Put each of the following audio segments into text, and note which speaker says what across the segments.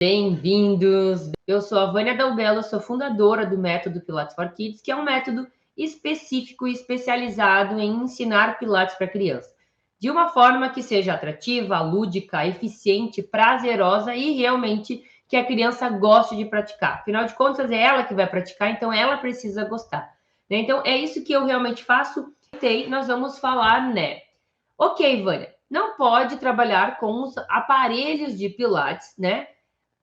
Speaker 1: Bem-vindos! Eu sou a Vânia Dalbello, sou fundadora do método Pilates for Kids, que é um método específico e especializado em ensinar Pilates para criança, de uma forma que seja atrativa, lúdica, eficiente, prazerosa e realmente que a criança goste de praticar. Afinal de contas, é ela que vai praticar, então ela precisa gostar. Então, é isso que eu realmente faço. E nós vamos falar, né? Ok, Vânia, não pode trabalhar com os aparelhos de Pilates, né?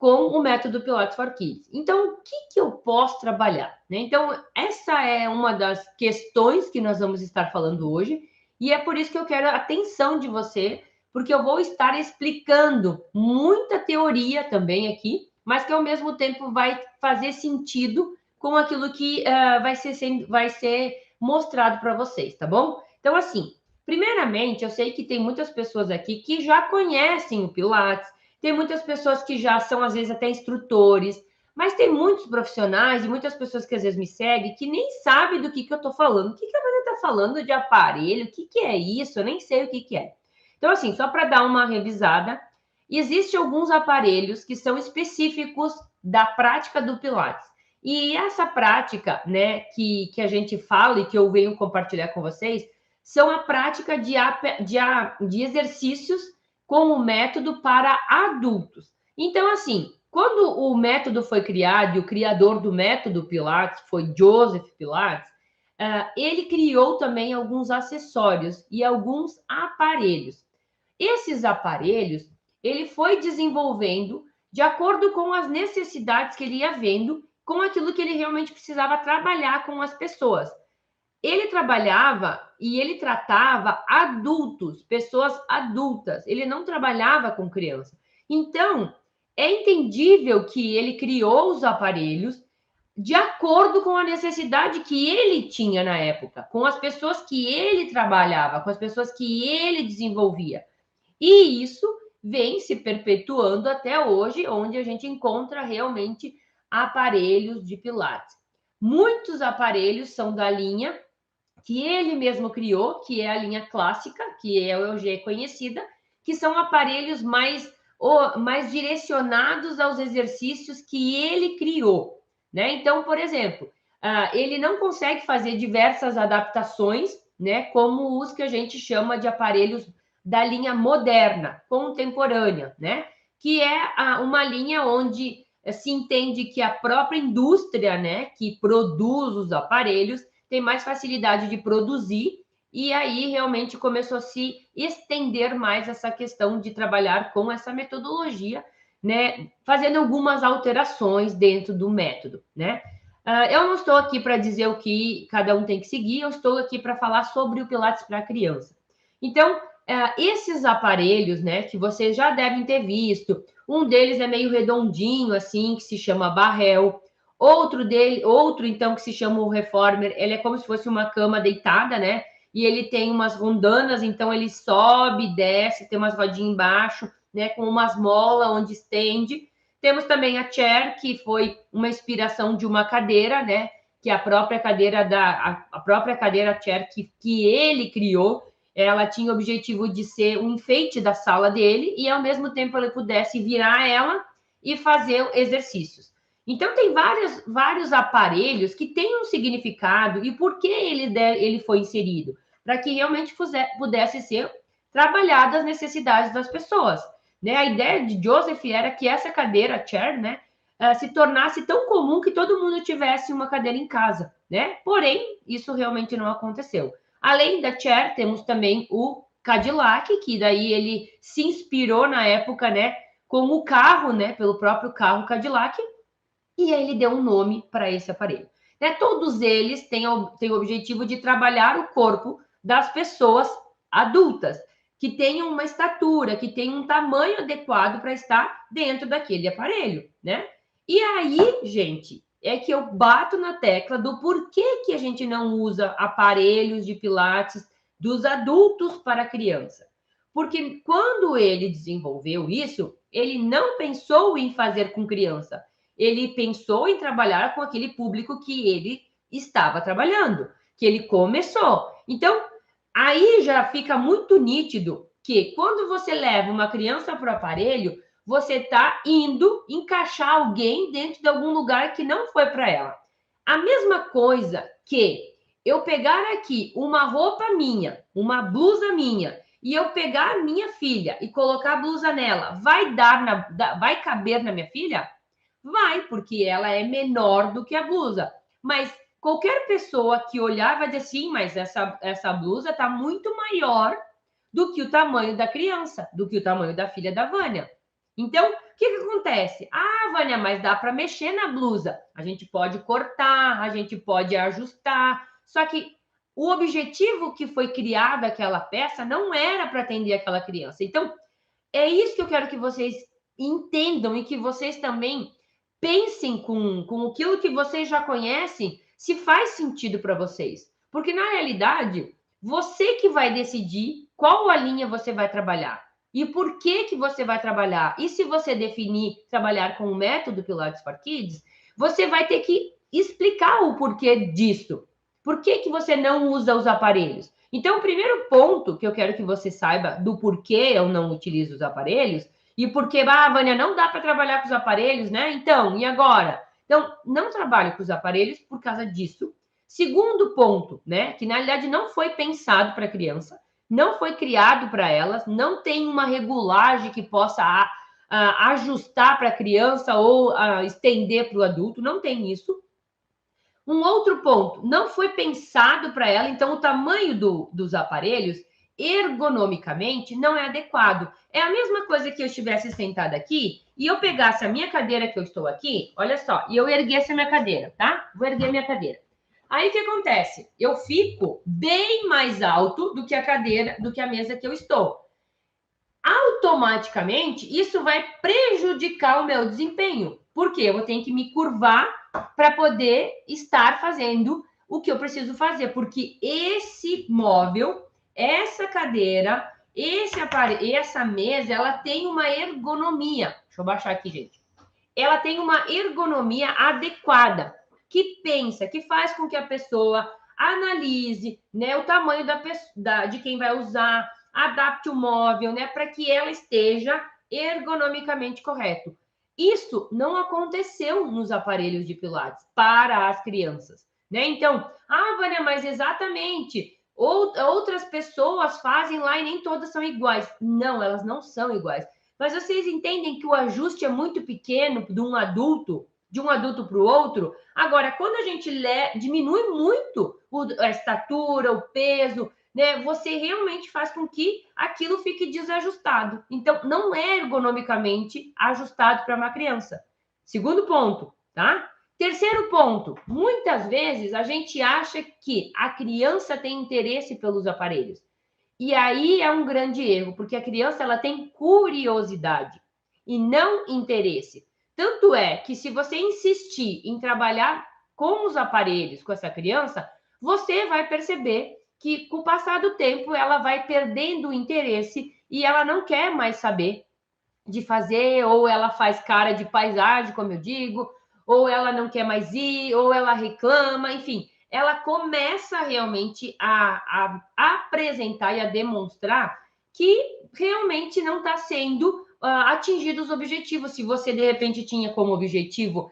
Speaker 1: Com o método Pilates for Kids. Então, o que eu posso trabalhar? Né? Então, essa é uma das questões que nós vamos estar falando hoje, e é por isso que eu quero a atenção de você, porque eu vou estar explicando muita teoria também aqui, mas que ao mesmo tempo vai fazer sentido com aquilo que vai ser mostrado para vocês, tá bom? Então, assim, primeiramente, eu sei que tem muitas pessoas aqui que já conhecem o Pilates, tem muitas pessoas que já são, às vezes, até instrutores, mas tem muitos profissionais e muitas pessoas que às vezes me seguem que nem sabem do que eu estou falando. O que a Vânia está falando de aparelho? O que é isso? Eu nem sei o que é. Então, assim, só para dar uma revisada, existem alguns aparelhos que são específicos da prática do Pilates. E essa prática, né, que a gente fala e que eu venho compartilhar com vocês, são a prática de exercícios com o método para adultos. Então, assim, quando o método foi criado e o criador do método Pilates foi Joseph Pilates, ele criou também alguns acessórios e alguns aparelhos. Esses aparelhos, ele foi desenvolvendo de acordo com as necessidades que ele ia vendo, com aquilo que ele realmente precisava trabalhar com as pessoas. Ele trabalhava e ele tratava adultos, pessoas adultas. Ele não trabalhava com criança. Então, é entendível que ele criou os aparelhos de acordo com a necessidade que ele tinha na época, com as pessoas que ele trabalhava, com as pessoas que ele desenvolvia. E isso vem se perpetuando até hoje, onde a gente encontra realmente aparelhos de Pilates. Muitos aparelhos são da linha que ele mesmo criou, que é a linha clássica, que é hoje conhecida, que são aparelhos mais direcionados aos exercícios que ele criou, né? Então, por exemplo, ele não consegue fazer diversas adaptações, né? Como os que a gente chama de aparelhos da linha moderna, contemporânea, né? Que é uma linha onde se entende que a própria indústria, né, que produz os aparelhos, tem mais facilidade de produzir, e aí realmente começou a se estender mais essa questão de trabalhar com essa metodologia, né, fazendo algumas alterações dentro do método, né? Eu não estou aqui para dizer o que cada um tem que seguir, eu estou aqui para falar sobre o Pilates para criança. Então, esses aparelhos, né, que vocês já devem ter visto, um deles é meio redondinho, assim, que se chama Barrel. Outro, então, que se chama o Reformer, ele é como se fosse uma cama deitada, né? E ele tem umas rondanas, então ele sobe, desce, tem umas rodinhas embaixo, né? Com umas molas onde estende. Temos também a Chair, que foi uma inspiração de uma cadeira, né? Que a própria cadeira a própria cadeira Chair que ele criou, ela tinha o objetivo de ser um enfeite da sala dele e, ao mesmo tempo, ele pudesse virar ela e fazer exercícios. Então, tem vários aparelhos que têm um significado e por que ele foi inserido? Para que realmente pudesse ser trabalhado as necessidades das pessoas. Né? A ideia de Joseph era que essa cadeira, chair, né, se tornasse tão comum que todo mundo tivesse uma cadeira em casa. Né? Porém, isso realmente não aconteceu. Além da chair, temos também o Cadillac, que daí ele se inspirou na época, né, com o carro, né, pelo próprio carro Cadillac, e aí ele deu um nome para esse aparelho. Né? Todos eles têm o objetivo de trabalhar o corpo das pessoas adultas, que tenham uma estatura, que tenham um tamanho adequado para estar dentro daquele aparelho, né? E aí, gente, é que eu bato na tecla do porquê que a gente não usa aparelhos de pilates dos adultos para criança. Porque quando ele desenvolveu isso, ele não pensou em fazer com criança, ele pensou em trabalhar com aquele público que ele estava trabalhando, que ele começou. Então, aí já fica muito nítido que quando você leva uma criança para o aparelho, você está indo encaixar alguém dentro de algum lugar que não foi para ela. A mesma coisa que eu pegar aqui uma roupa minha, uma blusa minha, e eu pegar a minha filha e colocar a blusa nela, vai caber na minha filha? Vai, porque ela é menor do que a blusa. Mas qualquer pessoa que olhar vai dizer assim, mas essa blusa está muito maior do que o tamanho da criança, do que o tamanho da filha da Vânia. Então, o que acontece? Ah, Vânia, mas dá para mexer na blusa. A gente pode cortar, a gente pode ajustar. Só que o objetivo que foi criado aquela peça não era para atender aquela criança. Então, é isso que eu quero que vocês entendam e que vocês também pensem com aquilo que vocês já conhecem, se faz sentido para vocês. Porque, na realidade, você que vai decidir qual a linha você vai trabalhar e por que você vai trabalhar. E se você definir trabalhar com o método Pilates for Kids, você vai ter que explicar o porquê disso. Por que você não usa os aparelhos? Então, o primeiro ponto que eu quero que você saiba do porquê eu não utilizo os aparelhos e porque, Vânia, não dá para trabalhar com os aparelhos, né? Então, e agora? Então, não trabalho com os aparelhos por causa disso. Segundo ponto, né? Que na realidade não foi pensado para criança, não foi criado para elas, não tem uma regulagem que possa ajustar para a criança ou estender para o adulto, não tem isso. Um outro ponto, não foi pensado para ela, então o tamanho dos aparelhos, ergonomicamente, não é adequado. É a mesma coisa que eu estivesse sentada aqui e eu pegasse a minha cadeira que eu estou aqui, olha só, e eu erguesse a minha cadeira, tá? Vou erguer minha cadeira. Aí o que acontece? Eu fico bem mais alto do que a cadeira, do que a mesa que eu estou. Automaticamente, isso vai prejudicar o meu desempenho, porque eu vou ter que me curvar para poder estar fazendo o que eu preciso fazer, porque esse móvel, essa cadeira, esse aparelho, essa mesa, ela tem uma ergonomia. Deixa eu baixar aqui, gente. Ela tem uma ergonomia adequada, que pensa, que faz com que a pessoa analise, né, o tamanho de quem vai usar, adapte o móvel, né, para que ela esteja ergonomicamente correto. Isso não aconteceu nos aparelhos de Pilates para as crianças, né? Então, Vânia, mas exatamente, outras pessoas fazem lá e nem todas são iguais. Não, elas não são iguais. Mas vocês entendem que o ajuste é muito pequeno de um adulto para o outro? Agora, quando a gente diminui muito a estatura, o peso, né, você realmente faz com que aquilo fique desajustado. Então, não é ergonomicamente ajustado para uma criança. Segundo ponto, tá? Terceiro ponto, muitas vezes a gente acha que a criança tem interesse pelos aparelhos. E aí é um grande erro, porque a criança ela tem curiosidade e não interesse. Tanto é que se você insistir em trabalhar com os aparelhos com essa criança, você vai perceber que com o passar do tempo ela vai perdendo o interesse e ela não quer mais saber de fazer, ou ela faz cara de paisagem, como eu digo, ou ela não quer mais ir, ou ela reclama, enfim, ela começa realmente a apresentar e a demonstrar que realmente não está sendo atingido os objetivos. Se você, de repente, tinha como objetivo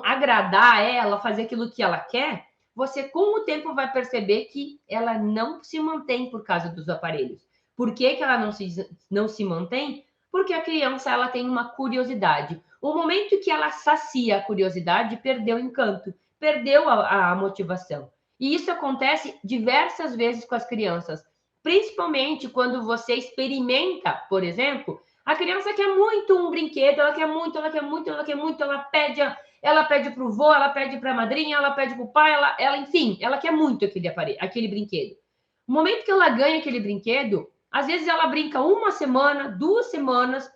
Speaker 1: agradar ela, fazer aquilo que ela quer, você, com o tempo, vai perceber que ela não se mantém por causa dos aparelhos. Por que ela não se mantém? Porque a criança ela tem uma curiosidade. O momento que ela sacia a curiosidade, perdeu o encanto, perdeu a motivação. E isso acontece diversas vezes com as crianças, principalmente quando você experimenta, por exemplo, a criança quer muito um brinquedo, ela quer muito, ela quer muito, ela quer muito, ela pede para o vô, ela pede para a madrinha, ela pede para o pai, enfim, ela quer muito aquele brinquedo. No momento que ela ganha aquele brinquedo, às vezes ela brinca uma semana, 2 semanas,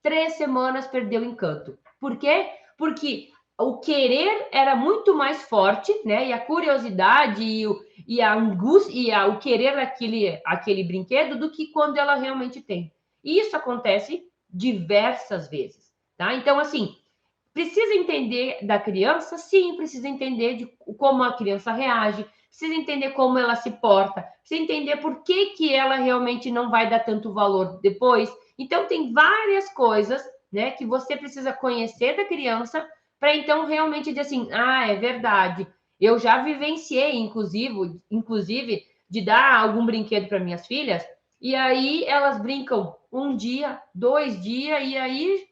Speaker 1: 3 semanas, perdeu o encanto. Por quê? Porque o querer era muito mais forte, né? E a curiosidade e a angústia e o querer aquele brinquedo do que quando ela realmente tem. E isso acontece diversas vezes, tá? Então, assim, precisa entender da criança? Sim, precisa entender de como a criança reage, precisa entender como ela se porta, precisa entender por que ela realmente não vai dar tanto valor depois. Então, tem várias coisas, né, que você precisa conhecer da criança para então realmente dizer assim, ah, é verdade. Eu já vivenciei, inclusive, de dar algum brinquedo para minhas filhas, e aí elas brincam um dia, 2 dias, e aí,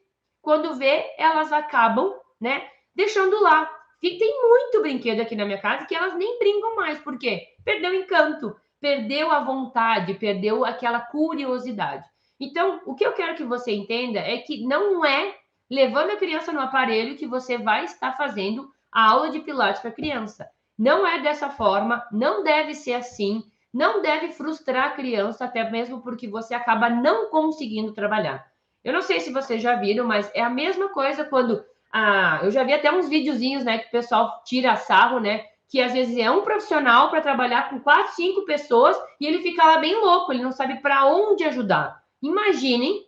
Speaker 1: quando vê, elas acabam, né, deixando lá. E tem muito brinquedo aqui na minha casa que elas nem brincam mais, por quê? Perdeu o encanto, perdeu a vontade, perdeu aquela curiosidade. Então, o que eu quero que você entenda é que não é levando a criança no aparelho que você vai estar fazendo a aula de Pilates para a criança. Não é dessa forma, não deve ser assim, não deve frustrar a criança, até mesmo porque você acaba não conseguindo trabalhar. Eu não sei se vocês já viram, mas é a mesma coisa quando eu já vi até uns videozinhos, né, que o pessoal tira sarro, né, que às vezes é um profissional para trabalhar com 4, 5 pessoas e ele fica lá bem louco, ele não sabe para onde ajudar. Imaginem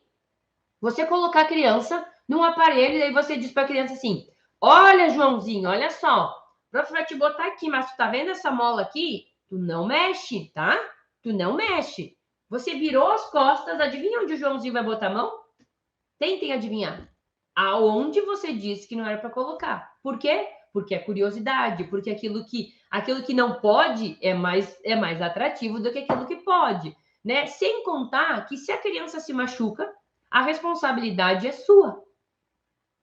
Speaker 1: você colocar a criança num aparelho e aí você diz para a criança assim: olha, Joãozinho, olha só, o prof vai te botar aqui, mas tu tá vendo essa mola aqui? Tu não mexe, tá? Tu não mexe. Você virou as costas, adivinha onde o Joãozinho vai botar a mão? Tentem adivinhar. Aonde você disse que não era para colocar. Por quê? Porque é curiosidade, porque aquilo que não pode é mais atrativo do que aquilo que pode, né? Sem contar que se a criança se machuca, a responsabilidade é sua,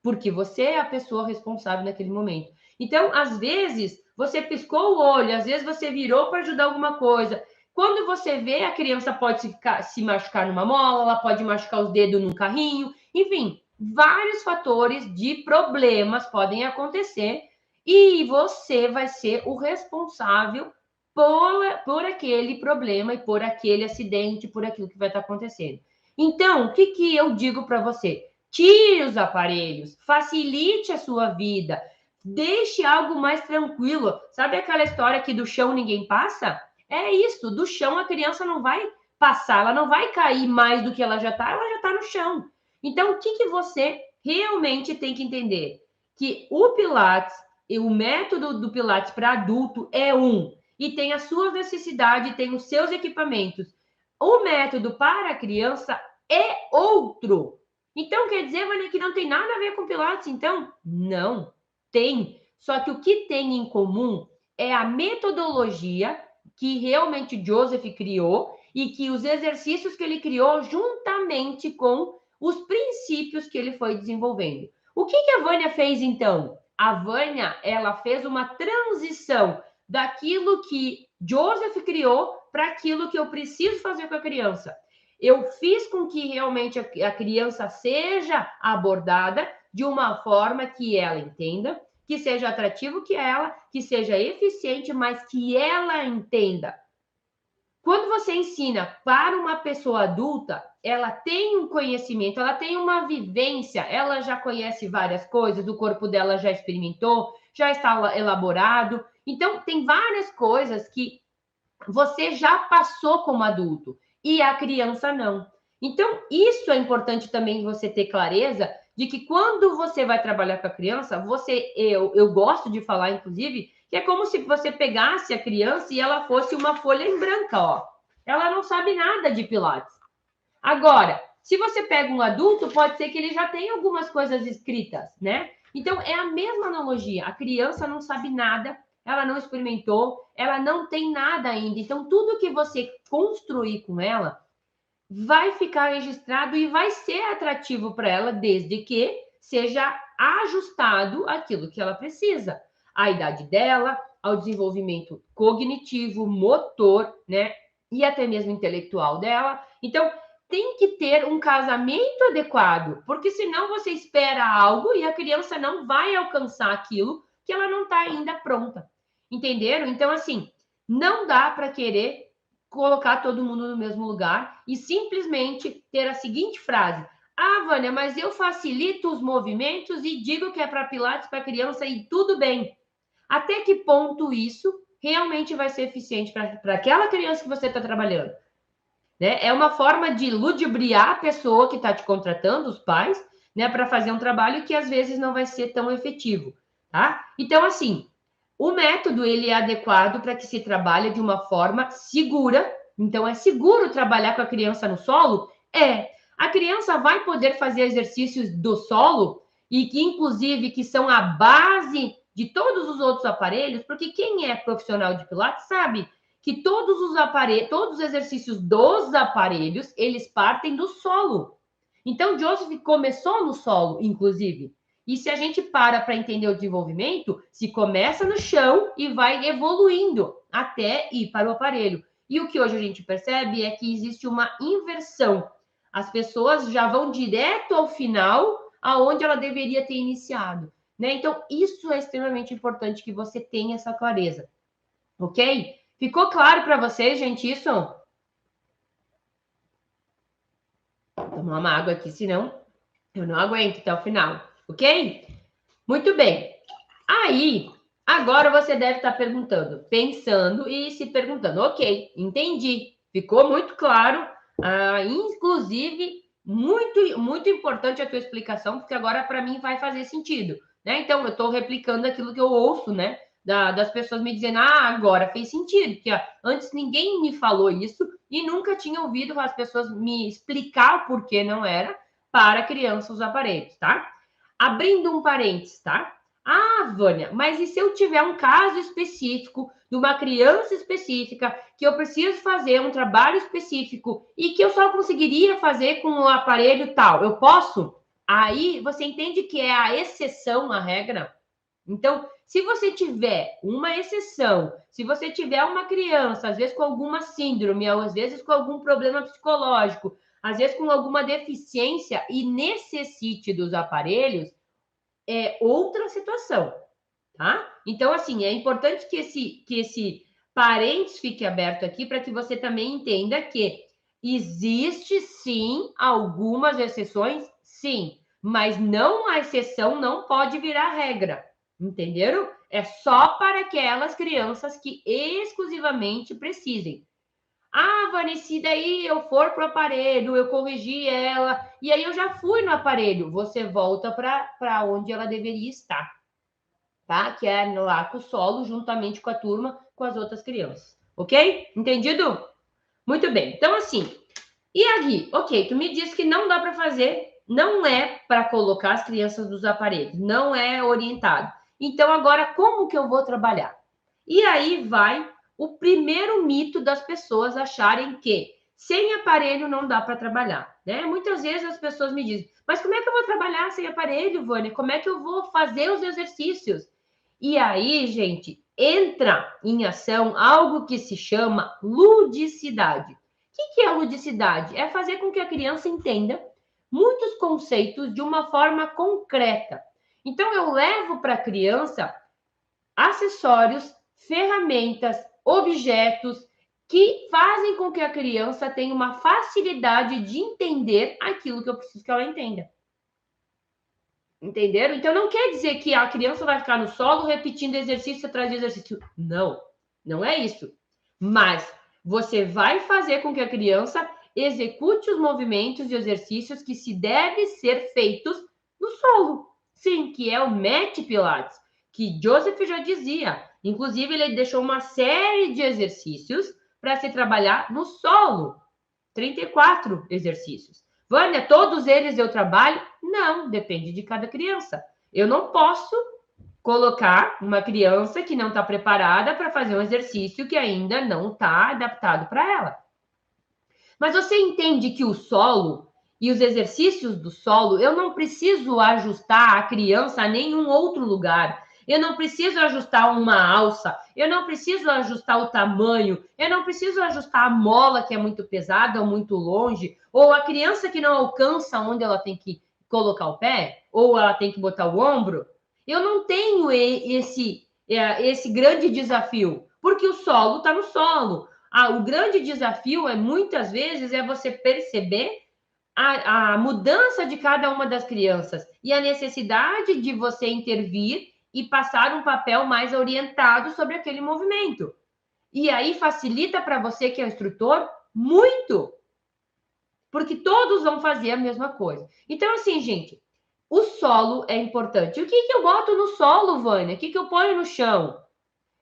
Speaker 1: porque você é a pessoa responsável naquele momento. Então, às vezes, você piscou o olho, às vezes você virou para ajudar alguma coisa. Quando você vê, a criança pode se machucar numa mola, ela pode machucar os dedos num carrinho, enfim, vários fatores de problemas podem acontecer e você vai ser o responsável por aquele problema e por aquele acidente, por aquilo que vai estar acontecendo. Então, o que eu digo para você? Tire os aparelhos, facilite a sua vida, deixe algo mais tranquilo. Sabe aquela história que do chão ninguém passa? É isso, do chão a criança não vai passar, ela não vai cair mais do que ela já está no chão. Então, o que você realmente tem que entender? Que o Pilates, o método do Pilates para adulto é e tem as suas necessidades, tem os seus equipamentos. O método para a criança é outro. Então, quer dizer, Vânia, que não tem nada a ver com Pilates, então? Não, tem. Só que o que tem em comum é a metodologia que realmente Joseph criou e que os exercícios que ele criou juntamente com os princípios que ele foi desenvolvendo. O que a Vânia fez, então? A Vânia, ela fez uma transição daquilo que Joseph criou para aquilo que eu preciso fazer com a criança. Eu fiz com que realmente a criança seja abordada de uma forma que ela entenda, que seja atrativo que ela, que seja eficiente, mas que ela entenda. Quando você ensina para uma pessoa adulta, ela tem um conhecimento, ela tem uma vivência, ela já conhece várias coisas, o corpo dela já experimentou, já está elaborado. Então, tem várias coisas que você já passou como adulto e a criança não. Então, isso é importante também você ter clareza de que quando você vai trabalhar com a criança, eu gosto de falar, inclusive, que é como se você pegasse a criança e ela fosse uma folha em branca, ó. Ela não sabe nada de Pilates. Agora, se você pega um adulto, pode ser que ele já tenha algumas coisas escritas, né? Então, é a mesma analogia. A criança não sabe nada, ela não experimentou, ela não tem nada ainda. Então, tudo que você construir com ela vai ficar registrado e vai ser atrativo para ela, desde que seja ajustado aquilo que ela precisa. A idade dela, ao desenvolvimento cognitivo, motor, né? E até mesmo intelectual dela. Então, tem que ter um casamento adequado, porque senão você espera algo e a criança não vai alcançar aquilo que ela não está ainda pronta. Entenderam? Então, assim, não dá para querer colocar todo mundo no mesmo lugar e simplesmente ter a seguinte frase: ah, Vânia, mas eu facilito os movimentos e digo que é para Pilates para criança e tudo bem. Até que ponto isso realmente vai ser eficiente para aquela criança que você está trabalhando? Né? É uma forma de ludibriar a pessoa que está te contratando, os pais, né, para fazer um trabalho que às vezes não vai ser tão efetivo, tá? Então, assim, o método ele é adequado para que se trabalhe de uma forma segura. Então, é seguro trabalhar com a criança no solo? É. A criança vai poder fazer exercícios do solo e que, inclusive, que são a base de todos os outros aparelhos, porque quem é profissional de Pilates sabe que todos os aparelhos, todos os exercícios dos aparelhos, eles partem do solo. Então, Joseph começou no solo, inclusive. E se a gente para entender o desenvolvimento, se começa no chão e vai evoluindo até ir para o aparelho. E o que hoje a gente percebe é que existe uma inversão. As pessoas já vão direto ao final, aonde ela deveria ter iniciado, né? Então, isso é extremamente importante que você tenha essa clareza, ok? Ficou claro para vocês, gente, isso? Vou tomar uma água aqui, senão eu não aguento até o final, ok? Muito bem. Aí, agora você deve estar perguntando, pensando e se perguntando, ok, entendi, ficou muito claro, inclusive, muito importante a tua explicação, porque agora para mim vai fazer sentido, né? Então, eu estou replicando aquilo que eu ouço, né? Das pessoas me dizendo, agora fez sentido, porque antes ninguém me falou isso e nunca tinha ouvido as pessoas me explicar o porquê não era para crianças os aparelhos, tá? Abrindo um parênteses, tá? Vânia, mas e se eu tiver um caso específico de uma criança específica que eu preciso fazer um trabalho específico e que eu só conseguiria fazer com o aparelho tal, eu posso? Aí você entende que é a exceção à regra? Então, se você tiver uma exceção, se você tiver uma criança, às vezes com alguma síndrome, ou às vezes com algum problema psicológico, às vezes com alguma deficiência e necessite dos aparelhos, é outra situação, tá? Então, assim, é importante que esse parênteses fique aberto aqui para que você também entenda que existe, sim, algumas exceções, sim, mas não a exceção não pode virar regra, entenderam? É só para aquelas crianças que exclusivamente precisem. Vanessa, daí eu for para o aparelho, eu corrigi ela, e aí eu já fui no aparelho. Você volta para onde ela deveria estar, tá? Que é lá com o solo, juntamente com a turma, com as outras crianças. Ok? Entendido? Muito bem. Então, assim, e aqui, ok, tu me disse que não dá para fazer, não é para colocar as crianças nos aparelhos, não é orientado. Então, agora, como que eu vou trabalhar? E aí vai o primeiro mito das pessoas acharem que sem aparelho não dá para trabalhar, né? Muitas vezes as pessoas me dizem, mas como é que eu vou trabalhar sem aparelho, Vânia? Como é que eu vou fazer os exercícios? E aí, gente, entra em ação algo que se chama ludicidade. O que é ludicidade? É fazer com que a criança entenda muitos conceitos de uma forma concreta. Então, eu levo para a criança acessórios, ferramentas, objetos que fazem com que a criança tenha uma facilidade de entender aquilo que eu preciso que ela entenda. Entenderam? Então, não quer dizer que a criança vai ficar no solo repetindo exercício atrás de exercício. Não, não é isso. Mas você vai fazer com que a criança execute os movimentos e exercícios que se devem ser feitos no solo. Sim, que é o Mat Pilates, que Joseph já dizia. Inclusive, ele deixou uma série de exercícios para se trabalhar no solo. 34 exercícios. Vânia, todos eles eu trabalho? Não, depende de cada criança. Eu não posso colocar uma criança que não está preparada para fazer um exercício que ainda não está adaptado para ela. Mas você entende que o solo e os exercícios do solo, eu não preciso ajustar a criança a nenhum outro lugar. Eu não preciso ajustar uma alça, eu não preciso ajustar o tamanho, eu não preciso ajustar a mola que é muito pesada ou muito longe, ou a criança que não alcança onde ela tem que colocar o pé, ou ela tem que botar o ombro. Eu não tenho esse grande desafio, porque o solo está no solo. O grande desafio muitas vezes é você perceber a mudança de cada uma das crianças e a necessidade de você intervir e passar um papel mais orientado sobre aquele movimento. E aí facilita para você que é o instrutor muito, porque todos vão fazer a mesma coisa. Então, assim, gente, o solo é importante. O que eu boto no solo, Vânia? O que eu ponho no chão?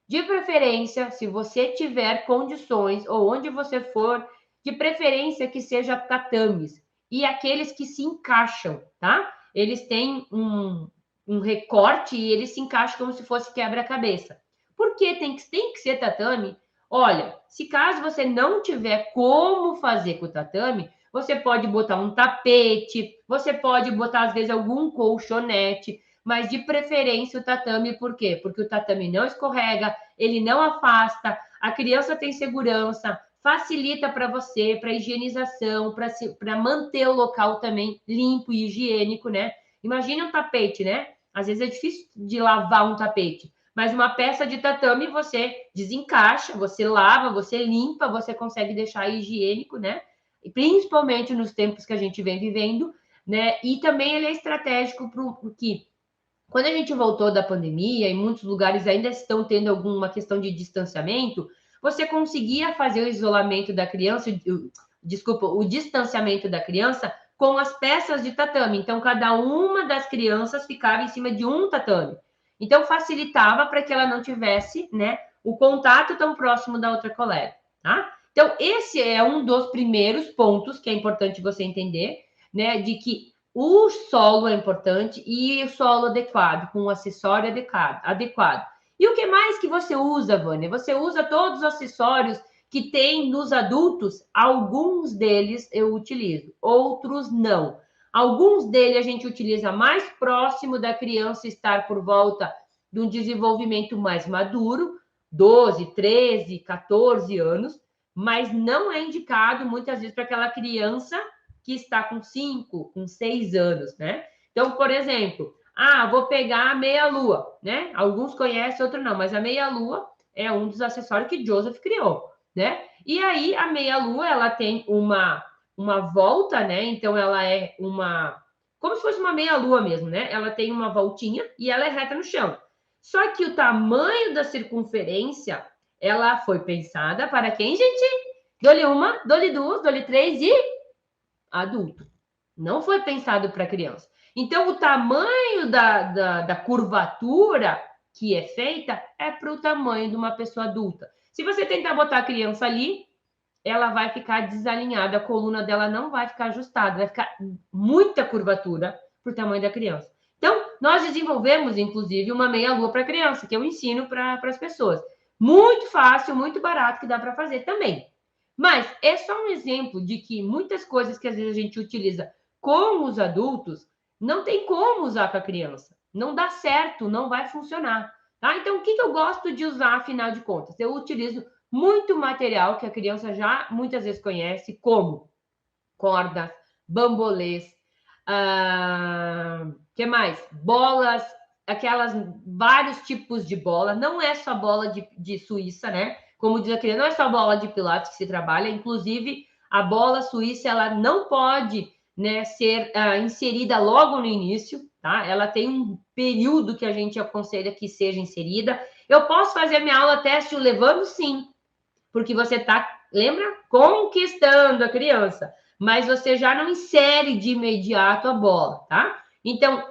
Speaker 1: De preferência, se você tiver condições ou onde você for, de preferência que seja tatames. e aqueles que se encaixam, tá? Eles têm um recorte e eles se encaixam como se fosse quebra-cabeça. Por que tem que ser tatame? Olha, se caso você não tiver como fazer com o tatame, você pode botar um tapete, você pode botar, às vezes, algum colchonete, mas de preferência o tatame, por quê? Porque o tatame não escorrega, ele não afasta, a criança tem segurança, facilita para você, para higienização, para manter o local também limpo e higiênico, né? Imagina um tapete, né? Às vezes é difícil de lavar um tapete, mas uma peça de tatame você desencaixa, você lava, você limpa, você consegue deixar higiênico, né? E principalmente nos tempos que a gente vem vivendo, né? E também ele é estratégico porque quando a gente voltou da pandemia, em muitos lugares ainda estão tendo alguma questão de distanciamento, você conseguia fazer o isolamento da criança, desculpa, o distanciamento da criança com as peças de tatame. Então, cada uma das crianças ficava em cima de um tatame. Então, facilitava para que ela não tivesse, né, o contato tão próximo da outra colega, tá? Então, esse é um dos primeiros pontos que é importante você entender, né, de que o solo é importante e o solo adequado, com um acessório adequado. E o que mais que você usa, Vânia? Você usa todos os acessórios que tem nos adultos? Alguns deles eu utilizo, outros não. Alguns deles a gente utiliza mais próximo da criança estar por volta de um desenvolvimento mais maduro, 12, 13, 14 anos, mas não é indicado muitas vezes para aquela criança que está com 5, com 6 anos, né? Então, por exemplo, vou pegar a meia-lua, né? Alguns conhecem, outros não, mas a meia-lua é um dos acessórios que Joseph criou, né? E aí, a meia-lua, ela tem uma volta, né? Então, ela é como se fosse uma meia-lua mesmo, né? Ela tem uma voltinha e ela é reta no chão. Só que o tamanho da circunferência, ela foi pensada para quem, gente? Dole uma, dole duas, dole três e adulto. Não foi pensado para criança. Então, o tamanho da curvatura que é feita é para o tamanho de uma pessoa adulta. Se você tentar botar a criança ali, ela vai ficar desalinhada, a coluna dela não vai ficar ajustada, vai ficar muita curvatura para o tamanho da criança. Então, nós desenvolvemos, inclusive, uma meia-lua para criança, que eu ensino para as pessoas. Muito fácil, muito barato, que dá para fazer também. Mas é só um exemplo de que muitas coisas que às vezes a gente utiliza com os adultos, não tem como usar com a criança. Não dá certo, não vai funcionar. Tá? Então, o que eu gosto de usar, afinal de contas? Eu utilizo muito material que a criança já muitas vezes conhece, como cordas, bambolês, que mais? Bolas, aquelas vários tipos de bola. Não é só bola de Suíça, né? Como diz a criança, não é só bola de pilates que se trabalha. Inclusive, a bola suíça, ela não pode, né, ser inserida logo no início, tá? Ela tem um período que a gente aconselha que seja inserida. Eu posso fazer minha aula teste levando? Sim, porque você está, lembra? Conquistando a criança, mas você já não insere de imediato a bola, tá? Então,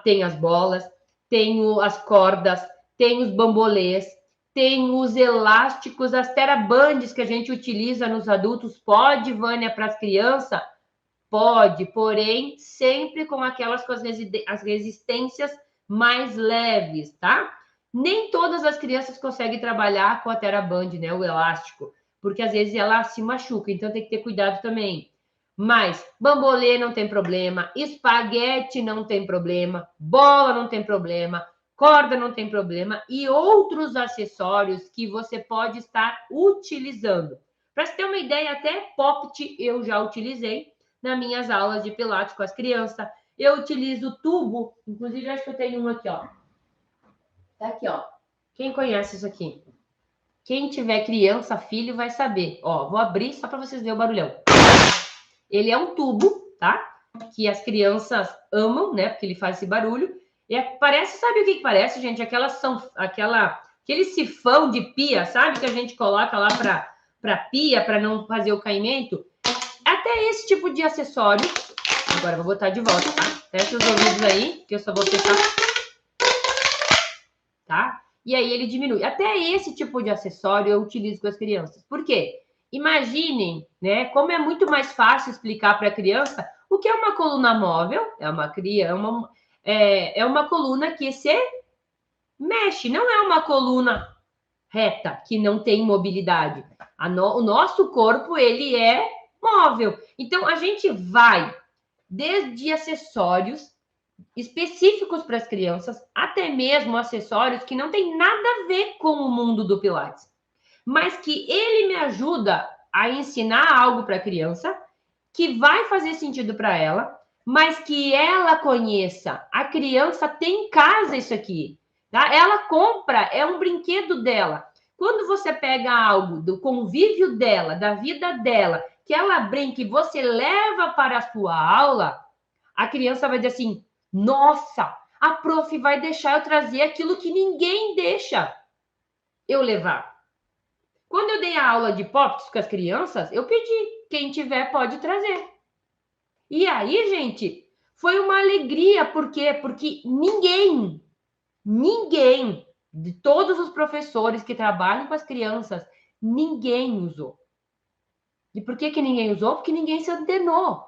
Speaker 1: tem as bolas, tem as cordas, tem os bambolês, tem os elásticos, as terabandes que a gente utiliza nos adultos. Pode, Vânia, para as crianças? Pode, porém, sempre com aquelas com as resistências mais leves, tá? Nem todas as crianças conseguem trabalhar com a teraband, né? O elástico, porque às vezes ela se machuca, então tem que ter cuidado também. Mas bambolê não tem problema, espaguete não tem problema, bola não tem problema, corda não tem problema e outros acessórios que você pode estar utilizando. Para você ter uma ideia, até pocket eu já utilizei nas minhas aulas de pilates com as crianças. Eu utilizo tubo, inclusive acho que eu tenho um aqui, ó. Tá aqui, ó. Quem conhece isso aqui? Quem tiver criança, filho, vai saber. Ó, vou abrir só para vocês verem o barulhão. Ele é um tubo, tá? Que as crianças amam, né? Porque ele faz esse barulho. E parece, sabe o que parece, gente? Aquele sifão de pia, sabe? Que a gente coloca lá para pia, para não fazer o caimento. Até esse tipo de acessório. Agora eu vou botar de volta, tá? Fecha os ouvidos aí, que eu só vou fechar. Tá? E aí ele diminui. Até esse tipo de acessório eu utilizo com as crianças. Por quê? Imaginem, né? Como é muito mais fácil explicar para a criança, O que é uma coluna móvel? É uma coluna que se mexe, não é uma coluna reta, que não tem mobilidade. O nosso corpo, ele é móvel. Então, a gente vai desde acessórios específicos para as crianças, até mesmo acessórios que não tem nada a ver com o mundo do Pilates, mas que ele me ajuda a ensinar algo para a criança que vai fazer sentido para ela, mas que ela conheça. A criança tem em casa isso aqui, tá? Ela compra, é um brinquedo dela. Quando você pega algo do convívio dela, da vida dela, que ela brinca e você leva para a sua aula, a criança vai dizer assim: nossa, a prof vai deixar eu trazer aquilo que ninguém deixa eu levar. Quando eu dei a aula de POPs com as crianças, eu pedi, quem tiver pode trazer. E aí, gente, foi uma alegria, por quê? Porque ninguém de todos os professores que trabalham com as crianças, ninguém usou. E por que ninguém usou? Porque ninguém se antenou.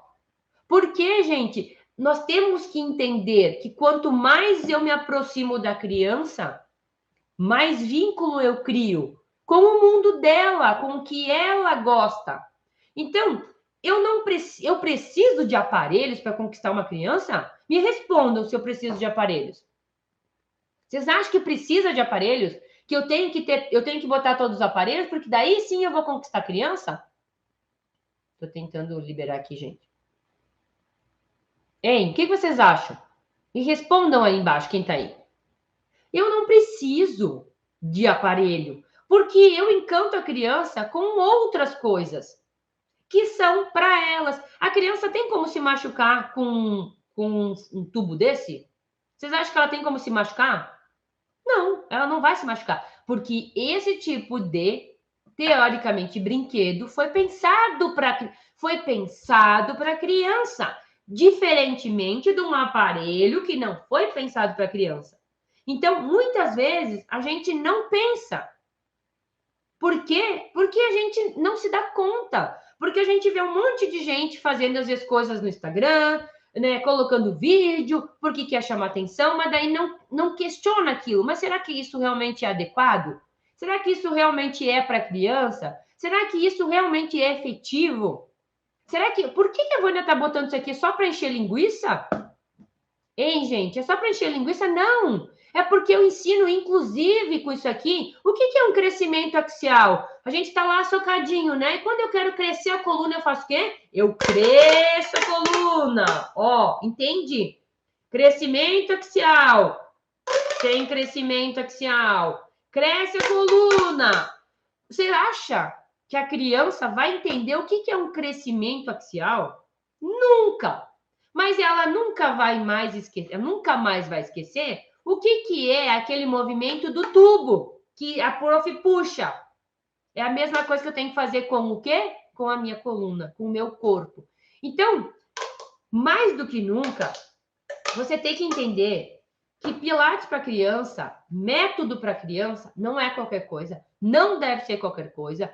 Speaker 1: Porque, gente, nós temos que entender que quanto mais eu me aproximo da criança, mais vínculo eu crio com o mundo dela, com o que ela gosta. Então, eu preciso de aparelhos para conquistar uma criança? Me respondam se eu preciso de aparelhos. Vocês acham que precisa de aparelhos? Que eu tenho que botar todos os aparelhos, porque daí sim eu vou conquistar a criança? Estou tentando liberar aqui, gente. Hein? O que vocês acham? E respondam aí embaixo, quem tá aí. Eu não preciso de aparelho, porque eu encanto a criança com outras coisas que são para elas. A criança tem como se machucar com um tubo desse? Vocês acham que ela tem como se machucar? Não, ela não vai se machucar, porque esse tipo de, teoricamente, brinquedo foi pensado para criança, diferentemente de um aparelho que não foi pensado para criança. Então, muitas vezes, a gente não pensa. Por quê? Porque a gente não se dá conta. Porque a gente vê um monte de gente fazendo, às vezes, coisas no Instagram, né, colocando vídeo, porque quer chamar atenção, mas daí não questiona aquilo. Mas será que isso realmente é adequado? Será que isso realmente é para criança? Será que isso realmente é efetivo? Por que a Vânia tá botando isso aqui só para encher linguiça? Hein, gente? É só para encher linguiça? Não! É porque eu ensino, inclusive, com isso aqui, o que é um crescimento axial? A gente está lá socadinho, né? E quando eu quero crescer a coluna, eu faço o quê? Eu cresço a coluna. Ó, entende? Crescimento axial. Tem crescimento axial. Cresce a coluna. Você acha que a criança vai entender o que é um crescimento axial? Nunca! Mas ela nunca mais vai esquecer o que é aquele movimento do tubo que a prof puxa. É a mesma coisa que eu tenho que fazer com o quê? Com a minha coluna, com o meu corpo. Então, mais do que nunca, você tem que entender que Pilates para criança, método para criança, não é qualquer coisa, não deve ser qualquer coisa.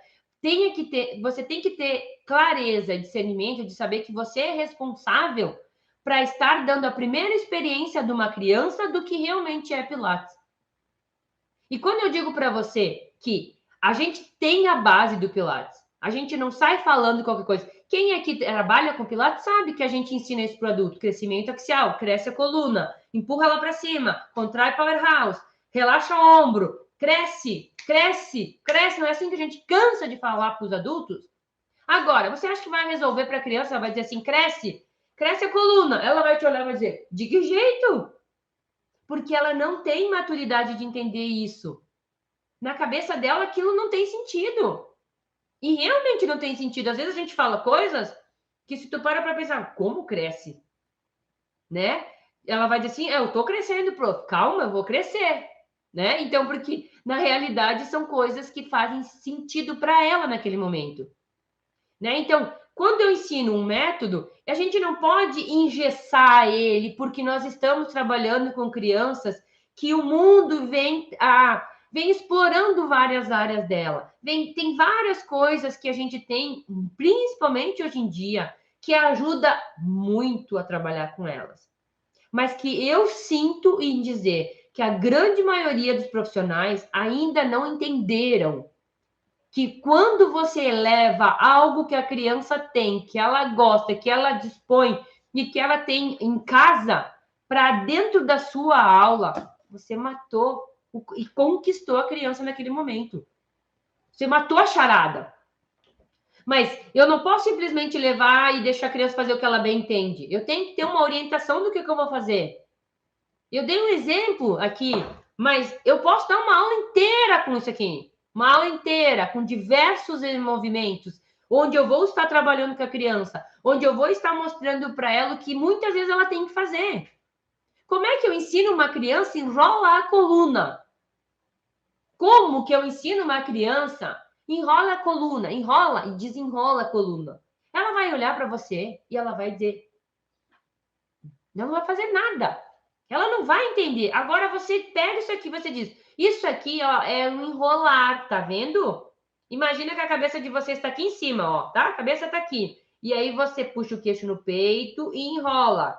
Speaker 1: Você tem que ter clareza, discernimento de saber que você é responsável para estar dando a primeira experiência de uma criança do que realmente é Pilates. E quando eu digo para você que a gente tem a base do Pilates, a gente não sai falando qualquer coisa. Quem aqui trabalha com Pilates sabe que a gente ensina esse produto: crescimento axial, cresce a coluna, empurra ela para cima, contrai powerhouse, relaxa o ombro, cresce. Não é assim que a gente cansa de falar para os adultos? Agora, você acha que vai resolver para a criança? Ela vai dizer assim: cresce a coluna. Ela vai te olhar e vai dizer: de que jeito? Porque ela não tem maturidade de entender isso. Na cabeça dela, aquilo não tem sentido. E realmente não tem sentido. Às vezes a gente fala coisas que, se tu para pensar, como cresce? Né? Ela vai dizer assim: eu tô crescendo, prof. Calma, eu vou crescer. Né? Então, porque na realidade são coisas que fazem sentido para ela naquele momento. Né? Então, quando eu ensino um método, a gente não pode engessar ele, porque nós estamos trabalhando com crianças que o mundo vem explorando várias áreas dela. Tem várias coisas que a gente tem, principalmente hoje em dia, que ajuda muito a trabalhar com elas. Mas que eu sinto em dizer que a grande maioria dos profissionais ainda não entenderam que quando você eleva algo que a criança tem, que ela gosta, que ela dispõe e que ela tem em casa, para dentro da sua aula, você matou e conquistou a criança naquele momento. Você matou a charada. Mas eu não posso simplesmente levar e deixar a criança fazer o que ela bem entende. Eu tenho que ter uma orientação do que eu vou fazer. Eu dei um exemplo aqui, mas eu posso dar uma aula inteira com isso aqui. Uma aula inteira, com diversos movimentos, onde eu vou estar trabalhando com a criança, onde eu vou estar mostrando para ela o que muitas vezes ela tem que fazer. Como é que eu ensino uma criança a enrolar a coluna? Como que eu ensino uma criança enrola a coluna, enrola e desenrola a coluna? Ela vai olhar para você e ela vai dizer, não vai fazer nada. Ela não vai entender. Agora você pega isso aqui, você diz, isso aqui, ó, é um enrolar, tá vendo? Imagina que a cabeça de você está aqui em cima, ó, tá? A cabeça está aqui. E aí você puxa o queixo no peito e enrola.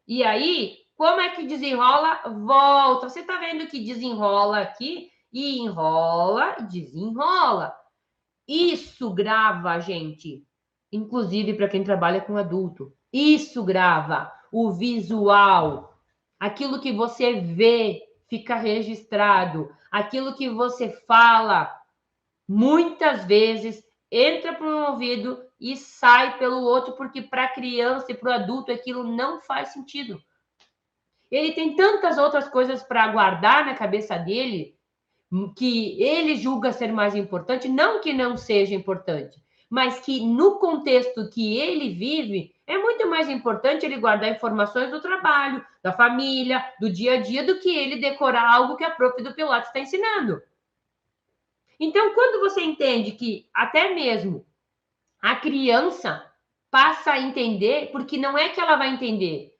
Speaker 1: E aí, como é que desenrola? Volta. Você tá vendo que desenrola aqui e enrola, desenrola. Isso grava, gente. Inclusive para quem trabalha com adulto. Isso grava o visual. Aquilo que você vê fica registrado. Aquilo que você fala, muitas vezes, entra por um ouvido e sai pelo outro, porque para a criança e para o adulto aquilo não faz sentido. Ele tem tantas outras coisas para guardar na cabeça dele que ele julga ser mais importante, não que não seja importante, mas que no contexto que ele vive, é muito mais importante ele guardar informações do trabalho, da família, do dia a dia, do que ele decorar algo que a prof do Pilates está ensinando. Então, quando você entende que até mesmo a criança passa a entender, porque não é que ela vai entender,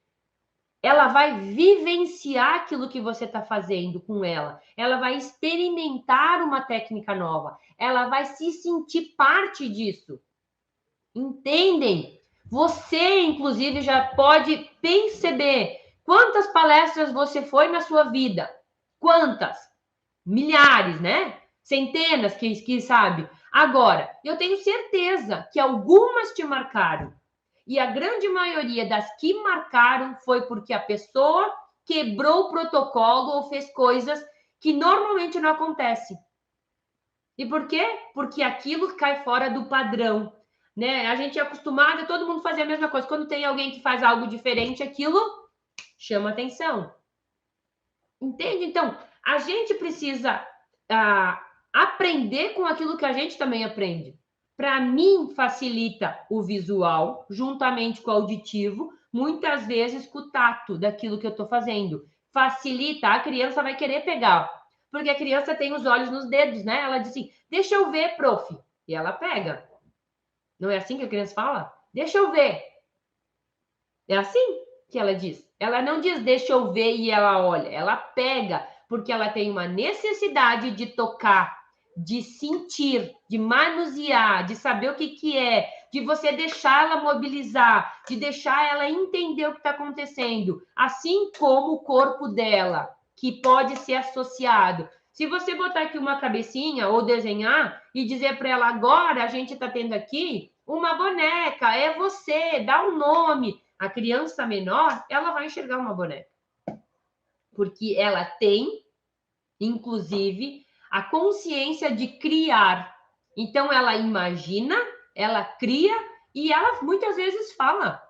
Speaker 1: ela vai vivenciar aquilo que você está fazendo com ela. Ela vai experimentar uma técnica nova. Ela vai se sentir parte disso. Entendem? Você, inclusive, já pode perceber quantas palestras você foi na sua vida. Quantas? Milhares, né? Centenas, quem sabe. Agora, eu tenho certeza que algumas te marcaram. E a grande maioria das que marcaram foi porque a pessoa quebrou o protocolo ou fez coisas que normalmente não acontecem. E por quê? Porque aquilo cai fora do padrão, né? A gente é acostumado a todo mundo fazer a mesma coisa. Quando tem alguém que faz algo diferente, aquilo chama atenção. Entende? Então, a gente precisa aprender com aquilo que a gente também aprende. Para mim, facilita o visual, juntamente com o auditivo, muitas vezes com o tato daquilo que eu estou fazendo. Facilita, a criança vai querer pegar, porque a criança tem os olhos nos dedos, né? Ela diz assim, deixa eu ver, prof. E ela pega. Não é assim que a criança fala? Deixa eu ver. É assim que ela diz. Ela não diz, deixa eu ver e ela olha. Ela pega, porque ela tem uma necessidade de tocar, de sentir, de manusear, de saber o que é, de você deixar ela mobilizar, de deixar ela entender o que está acontecendo, assim como o corpo dela, que pode ser associado. Se você botar aqui uma cabecinha ou desenhar e dizer para ela, agora a gente está tendo aqui uma boneca, é você, dá um nome. A criança menor, ela vai enxergar uma boneca. Porque ela tem, inclusive, a consciência de criar. Então, ela imagina, ela cria e ela muitas vezes fala.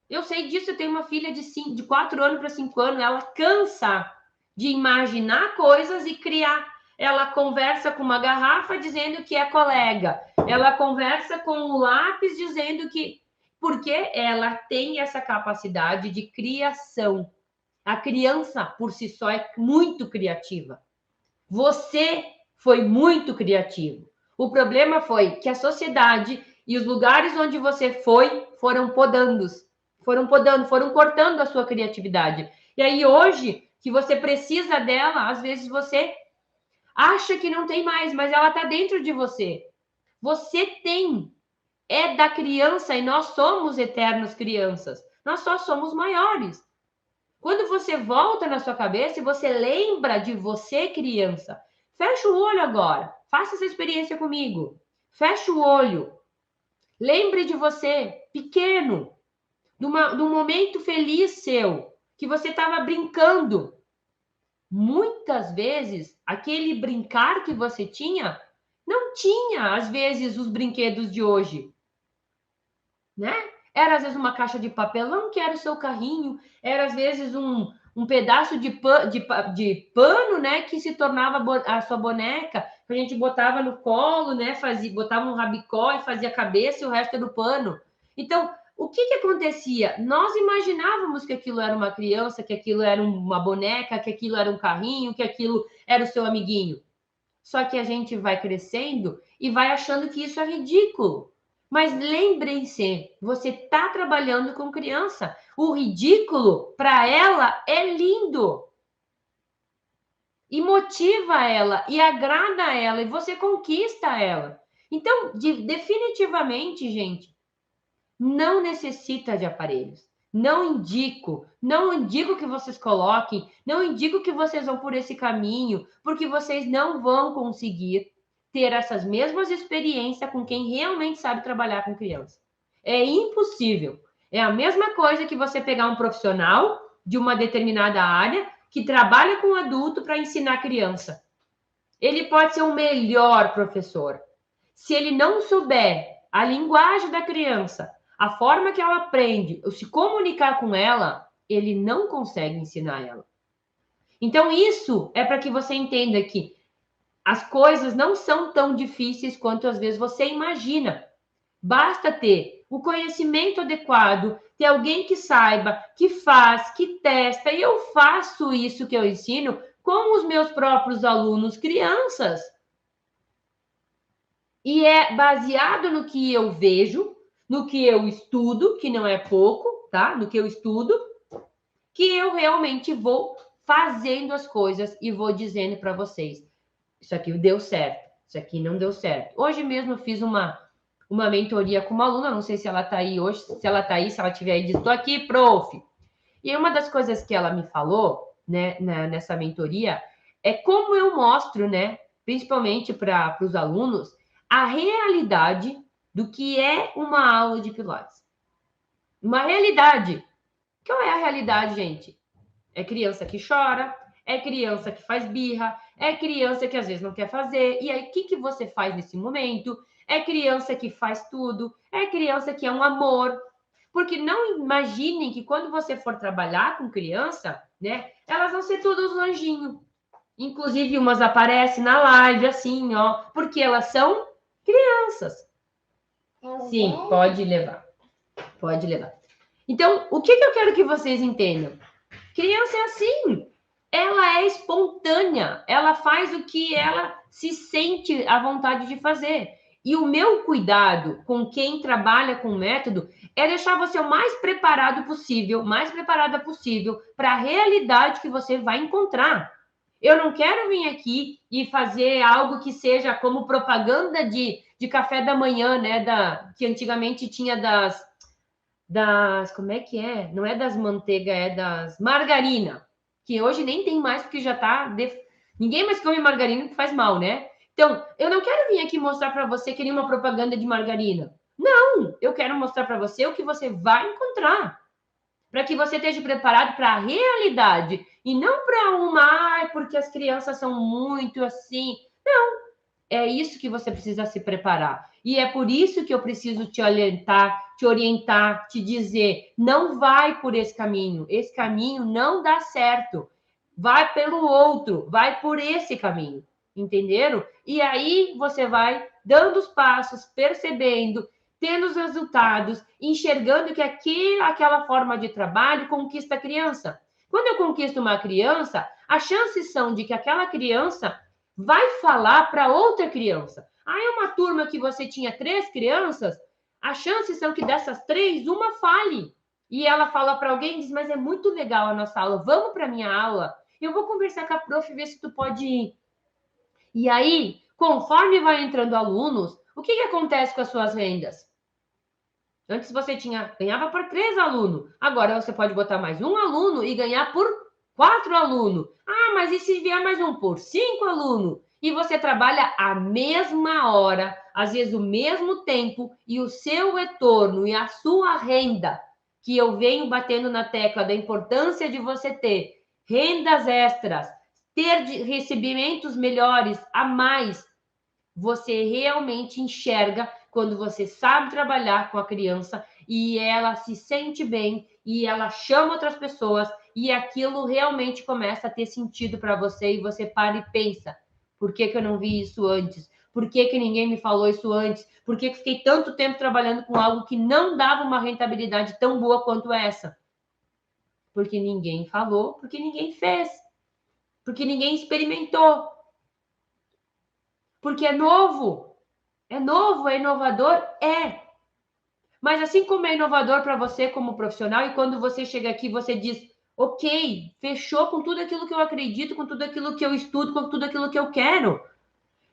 Speaker 1: Eu sei disso, eu tenho uma filha de 4 anos para 5 anos, ela cansa de imaginar coisas e criar. Ela conversa com uma garrafa dizendo que é colega. Ela conversa com o lápis dizendo que... Porque ela tem essa capacidade de criação. A criança, por si só, é muito criativa. Você foi muito criativo. O problema foi que a sociedade e os lugares onde você foi foram podando, foram cortando a sua criatividade. E aí hoje, que você precisa dela, às vezes você acha que não tem mais, mas ela está dentro de você. Você tem é da criança e nós somos eternos crianças. Nós só somos maiores. Quando você volta na sua cabeça e você lembra de você criança, fecha o olho agora. Faça essa experiência comigo. Fecha o olho. Lembre de você pequeno, de um momento feliz seu, que você estava brincando. Muitas vezes, aquele brincar que você tinha, não tinha, às vezes, os brinquedos de hoje, né? Era, às vezes, uma caixa de papelão que era o seu carrinho, era, às vezes, um pedaço de pano, né, que se tornava a sua boneca, que a gente botava no colo, né, botava um rabicó e fazia a cabeça e o resto era o pano. Então, o que acontecia? Nós imaginávamos que aquilo era uma criança, que aquilo era uma boneca, que aquilo era um carrinho, que aquilo era o seu amiguinho. Só que a gente vai crescendo e vai achando que isso é ridículo. Mas lembrem-se, você está trabalhando com criança. O ridículo, para ela, é lindo. E motiva ela, e agrada ela, e você conquista ela. Então, definitivamente, gente, não necessita de aparelhos. Não indico que vocês coloquem, não indico que vocês vão por esse caminho, porque vocês não vão conseguir ter essas mesmas experiências com quem realmente sabe trabalhar com criança. É impossível. É a mesma coisa que você pegar um profissional de uma determinada área que trabalha com adulto para ensinar criança. Ele pode ser o melhor professor. Se ele não souber a linguagem da criança, a forma que ela aprende, ou se comunicar com ela, ele não consegue ensinar ela. Então, isso é para que você entenda que as coisas não são tão difíceis quanto às vezes você imagina. Basta ter o conhecimento adequado, ter alguém que saiba, que faz, que testa. E eu faço isso que eu ensino com os meus próprios alunos, crianças. E é baseado no que eu vejo, no que eu estudo, que não é pouco, tá? No que eu estudo, que eu realmente vou fazendo as coisas e vou dizendo para vocês: isso aqui deu certo, isso aqui não deu certo. Hoje mesmo eu fiz uma mentoria com uma aluna, não sei se ela está aí hoje, se ela está aí, se ela estiver aí, diz: estou aqui, prof. E uma das coisas que ela me falou, né, nessa mentoria, é como eu mostro, né, principalmente para os alunos, a realidade do que é uma aula de Pilates. Uma realidade. Qual é a realidade, gente? É criança que chora, é criança que faz birra, é criança que às vezes não quer fazer. E aí, o que você faz nesse momento? É criança que faz tudo, é criança que é um amor. Porque não imaginem que quando você for trabalhar com criança, né, elas vão ser todos anjinhos. Inclusive, umas aparecem na live assim, ó, porque elas são crianças. Sim, pode levar. Pode levar. Então, o que eu quero que vocês entendam? Criança é assim. Ela é espontânea. Ela faz o que ela se sente à vontade de fazer. E o meu cuidado com quem trabalha com o método é deixar você o mais preparado possível, mais preparada possível para a realidade que você vai encontrar. Eu não quero vir aqui e fazer algo que seja como propaganda de café da manhã, né? Que antigamente tinha como é que é? Não é das manteigas, é das margarina, que hoje nem tem mais, porque já tá. Ninguém mais come margarina que faz mal, né? Então, eu não quero vir aqui mostrar para você que nenhuma propaganda de margarina. Não, eu quero mostrar para você o que você vai encontrar, para que você esteja preparado para a realidade e não para porque as crianças são muito assim. Não, é isso que você precisa se preparar. E é por isso que eu preciso te orientar, te dizer, não vai por esse caminho. Esse caminho não dá certo. Vai pelo outro, vai por esse caminho. Entenderam? E aí você vai dando os passos, percebendo, tendo os resultados, enxergando que aquela forma de trabalho conquista a criança. Quando eu conquisto uma criança, as chances são de que aquela criança vai falar para outra criança. Ah, é uma turma que você tinha 3 crianças? As chances são que dessas 3, uma fale. E ela fala para alguém e diz, mas é muito legal a nossa aula, vamos para a minha aula. Eu vou conversar com a prof e ver se tu pode ir. E aí, conforme vai entrando alunos, o que acontece com as suas rendas? Antes você ganhava por 3 alunos. Agora você pode botar mais um aluno e ganhar por 4 alunos. Ah, mas e se vier mais um por 5 alunos? E você trabalha a mesma hora, às vezes o mesmo tempo, e o seu retorno e a sua renda, que eu venho batendo na tecla da importância de você ter rendas extras, ter recebimentos melhores a mais, você realmente enxerga quando você sabe trabalhar com a criança e ela se sente bem e ela chama outras pessoas e aquilo realmente começa a ter sentido para você e você para e pensa, por que eu não vi isso antes? Por que ninguém me falou isso antes? Por que fiquei tanto tempo trabalhando com algo que não dava uma rentabilidade tão boa quanto essa? Porque ninguém falou, porque ninguém fez, porque ninguém experimentou, porque é novo, é inovador? É. Mas assim como é inovador para você como profissional, e quando você chega aqui, você diz, ok, fechou com tudo aquilo que eu acredito, com tudo aquilo que eu estudo, com tudo aquilo que eu quero.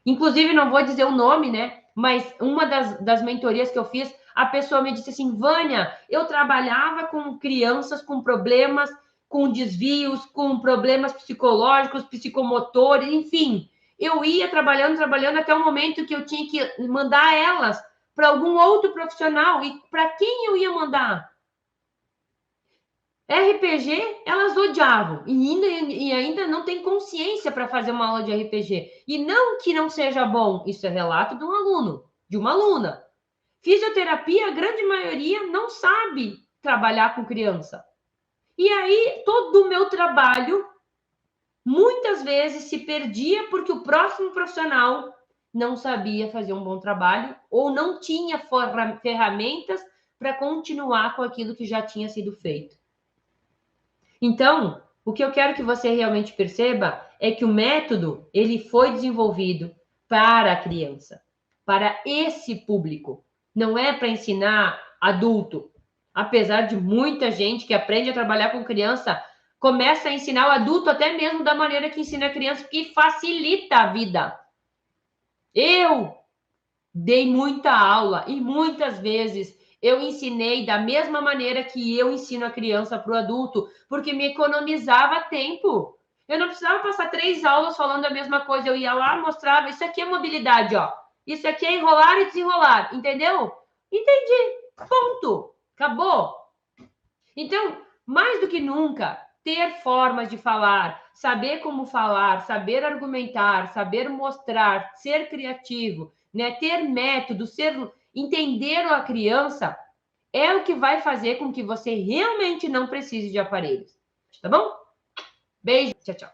Speaker 1: Inclusive, não vou dizer o nome, né? Mas uma das mentorias que eu fiz, a pessoa me disse assim, Vânia, eu trabalhava com crianças com problemas, com desvios, com problemas psicológicos, psicomotores, enfim. Eu ia trabalhando até o momento que eu tinha que mandar elas para algum outro profissional. E para quem eu ia mandar? RPG, elas odiavam e ainda não tem consciência para fazer uma aula de RPG. E não que não seja bom, isso é relato de um aluno, de uma aluna. Fisioterapia, a grande maioria não sabe trabalhar com criança. E aí, todo o meu trabalho, muitas vezes, se perdia porque o próximo profissional não sabia fazer um bom trabalho ou não tinha ferramentas para continuar com aquilo que já tinha sido feito. Então, o que eu quero que você realmente perceba é que o método, ele foi desenvolvido para a criança, para esse público. Não é para ensinar adulto. Apesar de muita gente que aprende a trabalhar com criança, começa a ensinar o adulto até mesmo da maneira que ensina a criança, que facilita a vida. Eu dei muita aula e muitas vezes eu ensinei da mesma maneira que eu ensino a criança para o adulto, porque me economizava tempo. Eu não precisava passar 3 aulas falando a mesma coisa. Eu ia lá, mostrava, isso aqui é mobilidade, ó. Isso aqui é enrolar e desenrolar, entendeu? Entendi. Ponto. Acabou. Então, mais do que nunca, ter formas de falar, saber como falar, saber argumentar, saber mostrar, ser criativo, né? Ter método, entender a criança é o que vai fazer com que você realmente não precise de aparelhos. Tá bom? Beijo, tchau, tchau.